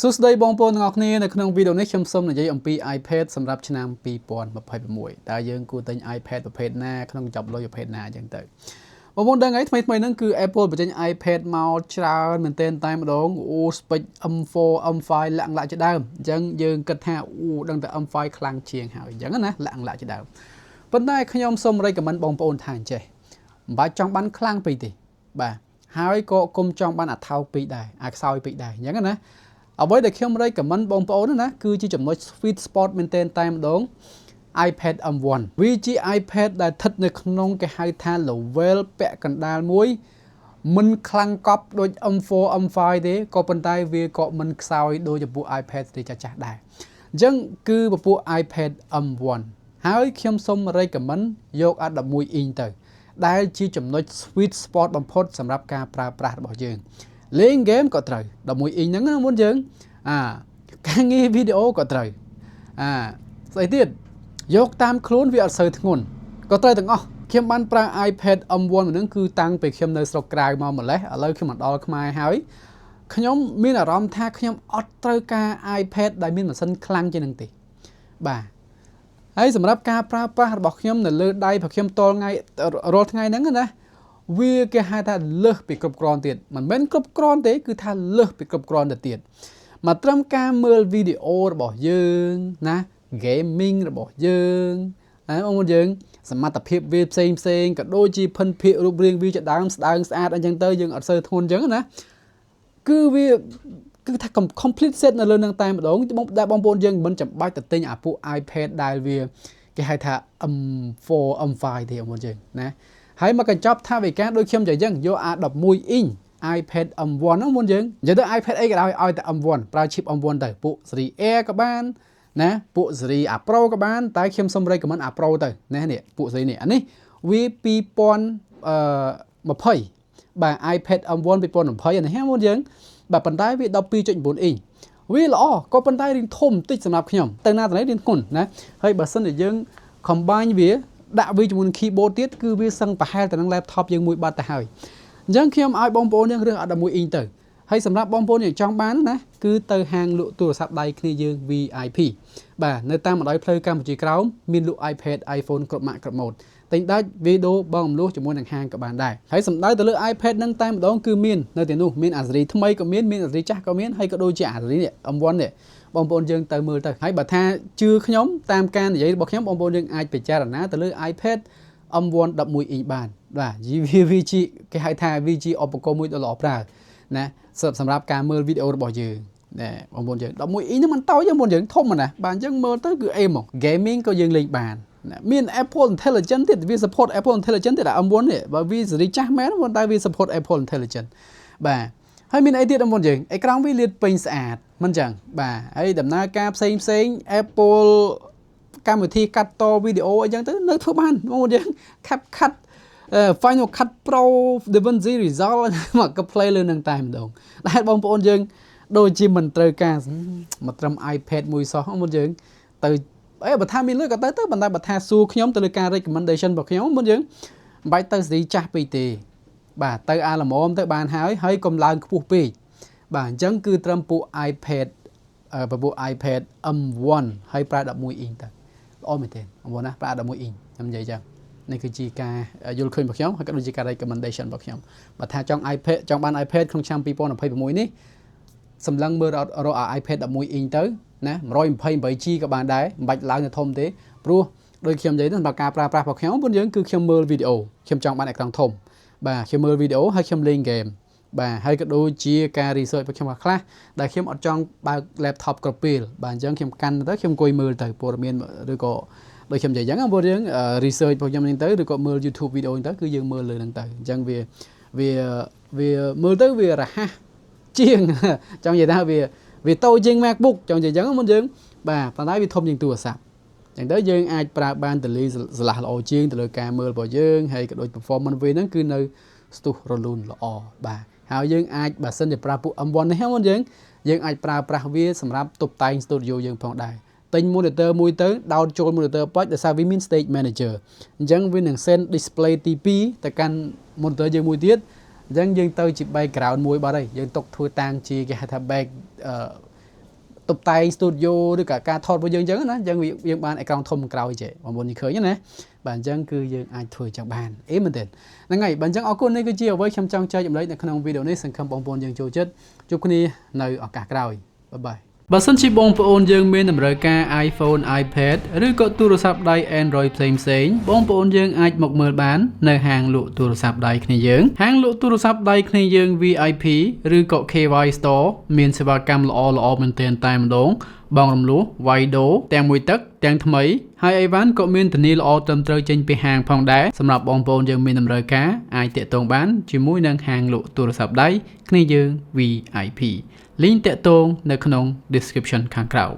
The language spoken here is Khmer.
សួស្តីបងប្អូនទាំងអស់គ្នានៅក្នុងវីដេអូនេះខ្ញុំសូមនិយាយអំពី iPad សម្រាប់ឆ្នាំ2026តើយើងគួរទិញ iPad ប្រភេទណាក្នុងចប់លុយប្រភេទណាអញ្ចឹងទៅបងប្អូនដឹងហើយថ្មីហ្នឹងគឺ Apple បញ្ចេញ iPad មកច្រើនមែនទែនតែម្ដងspec M4 M5 លាក់ជាដើមអញ្ចឹងយើងគិតថាដឹងតែ M5 ខ្លាំងជាងហើយអញ្ចឹងណាលាក់ជាដើមប៉ុន្តែខ្ញុំសូម recommend បងប្អូនថាអញ្ចេះមិនបាច់ចង់បានខ្លាំងពេកទេបាទហើយក៏គុំចង់បានអាថោកពេកដែរអាខ្សោយពេកដែរអញ្ចឹងណាអ្វីដែលខ្ញុំ recommend បងប្អូនណាគឺជាចំណុច sweet spot មែនទែនតែម្ដង iPad M1 វាជា iPad ដែលស្ថិតនៅក្នុងគេហៅថា level ពាក់កណ្ដាលមួយមិនខ្លាំងកប់ដូច M4 M5 ទេក៏ប៉ុន្តែវាក៏មិនខ្សោយដូចចំពោះ iPad ទេចាស់ៗដែរអញ្ចឹងគឺពពួក iPad M1 ហើយខ្ញុំសូម recommend យកអា11 inch ទៅដែលជាចំណុច sweet spot បំផុតសម្រាប់ការប្រើប្រាស់របស់យើងលេងហ្គេមក៏ត្រូវ11 inch ហ្នឹងណាមុនយើងការងារវីដេអូក៏ត្រូវស្អីទៀតយកតាមខ្លួនវាអត់សូវធ្ងន់ក៏ត្រូវទាំងអស់ខ្ញុំបានប្រើ iPad M1 ហ្នឹងគឺតាំងពីខ្ញុំនៅស្រុកក្រៅមកម្លេះឥឡូវខ្ញុំមកដល់ខ្មែរហើយខ្ញុំមានអារម្មណ៍ថាខ្ញុំអត់ត្រូវការ iPad ដែលមានម៉ាស៊ីនខ្លាំងជាងនឹងទេបាទហើយសម្រាប់ការប្រើប្រាស់របស់ខ្ញុំនៅលើដៃរបស់ខ្ញុំតលថ្ងៃរាល់ថ្ងៃហ្នឹងណាវាគេហៅថាលើសពីគ្រប់គ្រាន់ទៀតមិនមែនគ្រប់គ្រាន់ទេគឺថាលើសពីគ្រប់គ្រាន់ទៅទៀតមកត្រឹមការមើលវីដេអូរបស់យើងណា gaming របស់យើងបងប្អូនយើងសមត្ថភាពវាផ្សេងក៏ដូចជាភិនភាគរូបរាងវាជាដើមស្ដើងស្អាតអញ្ចឹងទៅយើងអត់សូវធ្ងន់អញ្ចឹងណាគឺវាគឺថា complete set នៅលើនឹងតែម្ដងដែលបងប្អូនយើងមិនចាំបាច់ទៅទិញអាពួក iPad ដែលវាគេហៅថា M4 M5 ទេបងប្អូនយើងណាហើយមកកញ្ចប់ថាវិការដូចខ្ញុំចឹងយកអា11 inch iPad M1 ហ្នឹងមុនយើងនិយាយទៅ iPad អីក៏ដោយឲ្យតែ M1 ប្រើ chip M1 ទៅពួក Series Air ក៏បានណាពួក Series A Pro ក៏បានតែខ្ញុំសូម recommend A Pro ទៅណានេះពួក Series នេះអានេះវា2020បាទ iPad M1 2020អានេះមុនយើងបាទប៉ុន្តែវា 12.9 inch វាល្អក៏ប៉ុន្តែរៀងធំតិចសម្រាប់ខ្ញុំទៅណាទៅណីរៀងធ្ងន់ណាហើយបើសិនជាយើង combine វាដាក់វាជាមួយនឹង keyboard ទៀតគឺវាសឹងប្រហែលទៅនឹង laptop យើងមួយបាត់ទៅហើយអញ្ចឹងខ្ញុំឲ្យបងប្អូនយើងរឿង11 inch ទៅហើយសម្រាប់បងប្អូនyangចង់បានណាគឺទៅហាងលក់ទូរស័ព្ទដៃគ្នាយើង VIP បាទនៅតាមបណ្ដោយផ្លូវកម្ពុជាក្រោមមានលក់ iPad iPhone គ្រប់ម៉ាកគ្រប់ម៉ូដតែងដាច់វីដេអូបងអំលោះជាមួយនឹងហាងក៏បានដែរហើយសំដៅទៅលើ iPad ហ្នឹងតែម្ដងគឺមាននៅទីនោះមានអាសេរីថ្មីក៏មានអាសេរីចាស់ក៏មានហើយក៏ដូចជាអាសេរីនេះ M1 នេះបងប្អូនយើងទៅមើលទៅហើយបើថាជឿខ្ញុំតាមការនិយាយរបស់ខ្ញុំបងប្អូនយើងអាចពិចារណាទៅលើ iPad M1 11 inch បានបាទ VG គេហៅថា VG ឧបករណ៍មួយដ៏ល្អប្រើណាសម្រាប់ការមើលវីដេអូរបស់យើងណែបងប្អូនយើង11 inch ហ្នឹងមិនតូចទេបងប្អូនយើងធំណាស់បាទអញ្ចឹងមើលទៅគឺអេមហ្មង gaming ក៏យើងលេងបានមាន Apple Intelligence ទៀតវា support Apple Intelligence ទៀត M1 នេះបើវាសេរីចាស់មែនប៉ុន្តែវា support Apple Intelligence បាទហើយមានអីទៀតបងប្អូនយើងអេក្រង់វាលាតពេញស្អាតមិនចឹងបាទហើយដំណើរការផ្សេង Apple កម្មវិធីកាត់តវីដេអូអីចឹងទៅនៅធ្វើបានបងប្អូនយើង CapCut Final Cut Pro DaVinci Resolve មកក៏ play លើនឹងតែម្ដងតែបងប្អូនយើងដូចជាមិនត្រូវការមកត្រឹម iPad មួយសោះបងប្អូនយើងទៅបើថាមានលុយក៏ទៅប៉ុន្តែបើថាសួរខ្ញុំទៅលើការ recommendation របស់ខ្ញុំមុនយើងមិនបាច់ទៅសេរីចាស់ពេកទេបាទទៅអាល្មមទៅបានហើយកុំឡើងខ្ពស់ពេកបាទអញ្ចឹងគឺត្រឹមពួក iPad ពួក iPad M1 ហើយប្រើ11 inch ទៅល្អមែនទេបងប្អូនណាប្រើ11 inch ខ្ញុំនិយាយចឹងនេះគឺជាការយល់ឃើញរបស់ខ្ញុំហើយក៏ដូចជាការ recommendation របស់ខ្ញុំបើថាចង់ iPad ចង់បាន iPad ក្នុងឆ្នាំ2026នេះសម្លឹងមើលរក iPad 11 inch ទៅណា 128G ក៏បានដែរមិនបាច់ឡើងទៅធំទេព្រោះដូចខ្ញុំនិយាយទៅសម្រាប់ការប្រើប្រាស់របស់ខ្ញុំពួកយើងគឺខ្ញុំមើលវីដេអូខ្ញុំចង់បានអេក្រង់ធំបាទខ្ញុំមើលវីដេអូហើយខ្ញុំលេងហ្គេមបាទហើយក៏ដូចជាការ research របស់ខ្ញុំខ្លះដែលខ្ញុំអត់ចង់បើក laptop គ្រប់ពេលបាទអញ្ចឹងខ្ញុំកាន់ទៅខ្ញុំអង្គុយមើលទៅព័ត៌មានឬក៏ដូចខ្ញុំនិយាយអញ្ចឹងបងប្អូនយើង research របស់ខ្ញុំហ្នឹងទៅឬក៏មើល YouTube វីដេអូហ្នឹងទៅគឺយើងមើលលើហ្នឹងទៅអញ្ចឹងវាមើលទៅវារហ័សជាងចង់និយាយថាវាតូចជាង MacBook ចង់និយាយអញ្ចឹងមុនយើងបាទប៉ុន្តែវាធំជាងទូរស័ព្ទអញ្ចឹងទៅយើងអាចប្រើបានតលីស្រឡះល្អជាងទៅលើការមើលរបស់យើងហើយក៏ដូច performance វាហ្នឹងគឺនៅស្ទុះរលូនល្អបាទហើយយើងអាចបើសិនជាប្រើពួក M1 នេះមុនយើងអាចប្រើប្រាស់វាសម្រាប់តុបតែង studio យើងផងដែរទិញ monitor មួយទៅដោតចូល monitor ប៉ុចដោយសារវាមាន stage manager អញ្ចឹងវានឹង send display ទី2ទៅកាន់ monitor យើងមួយទៀតអញ្ចឹងយើងទៅជា background មួយបាត់ហើយយើងຕົកធ្វើតាំងជាគេហៅថា តុបតែង studio ឬក៏ការថតរបស់យើងអញ្ចឹងណាយើងយើងបានអេក្រង់ធំក្រោយចេះបងប្អូនឃើញណាបាទអញ្ចឹងគឺយើងអាចធ្វើចឹងបានអីមែនទេហ្នឹងហើយបាទអញ្ចឹងអរគុណនេះគឺជាអ្វីខ្ញុំចង់ចែកម្លែកនៅក្នុងវីដេអូនេះសង្ឃឹមបងប្អូនយើងចូលចិត្តជួបគ្នានៅឱកាសក្រោយបាយបាយបើសិនជាបងប្អូនយើងមានតម្រូវការ iPhone iPad ឬក៏ទូរស័ព្ទដៃ Android ផ្សេងបងប្អូនយើងអាចមកមើលបាននៅហាងលក់ទូរស័ព្ទដៃគ្នាយើងហាងលក់ទូរស័ព្ទដៃគ្នាយើង VIP ឬក៏ KY Store មានសេវាកម្មល្អមែនទែនតែម្ដងបងរំលោះវាយដូរទាំងមួយទឹកទាំងថ្មីហើយអីវ៉ាន់ក៏មានធានាល្អត្រឹមត្រូវចេញពីហាងផងដែរសម្រាប់បងប្អូនយើងមានតម្រូវការអាចតាក់ទងបានជាមួយនឹងហាងលក់ទូរស័ព្ទដៃគ្នាយើង VIP លីងតាក់ទងនៅក្នុង description ខាងក្រោម